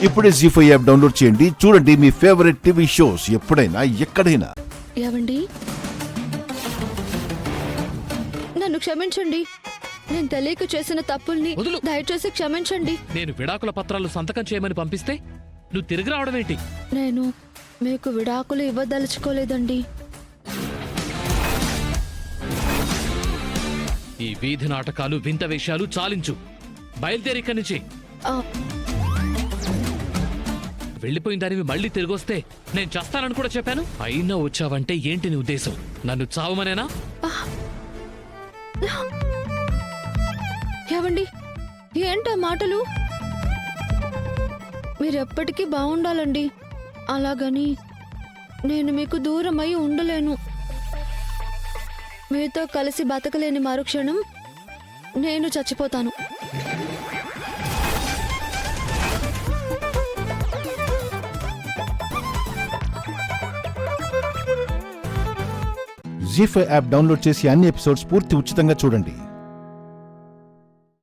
ఇప్పుడే జీ5 app download చేయండి. చూడండి మీ ఫేవరెట్ టీవీ షోస్ ఎప్పుడైనా ఎక్కడైనా. ఏవండి, నన్ను క్షమించండి. నేను తెలియక చేసిన తప్పుల్ని దయచేసి క్షమించండి. నేను విడాకుల పత్రాలు సంతకం చేయమని పంపిస్తే నువ్వు తిరిగి రావడం ఏంటి? నేను మీకు విడాకులు ఇవ్వదలుచుకోలేదండి. ఈ వీధి నాటకాలు వింత విషయాలు చాలించు. బయలుదేరి ఇక్కడి నుంచి. వెళ్ళిపోయిన దానివి మళ్ళీ తిరిగొస్తే నేను చేస్తానని కూడా చెప్పాను. అయినా వచ్చావంటే ఏంటి నీ ఉద్దేశం? నన్ను చావమనేనా? ఏవండి, ఏంటా మాటలు? మీరెప్పటికీ బాగుండాలండి. అలాగని నేను మీకు దూరమై ఉండలేను. మీతో కలిసి బతకలేని మరుక్షణం నేను చచ్చిపోతాను. జీ5 యాప్ డౌన్లోడ్ చేసి అన్ని ఎపిసోడ్స్ పూర్తి ఉచితంగా చూడండి.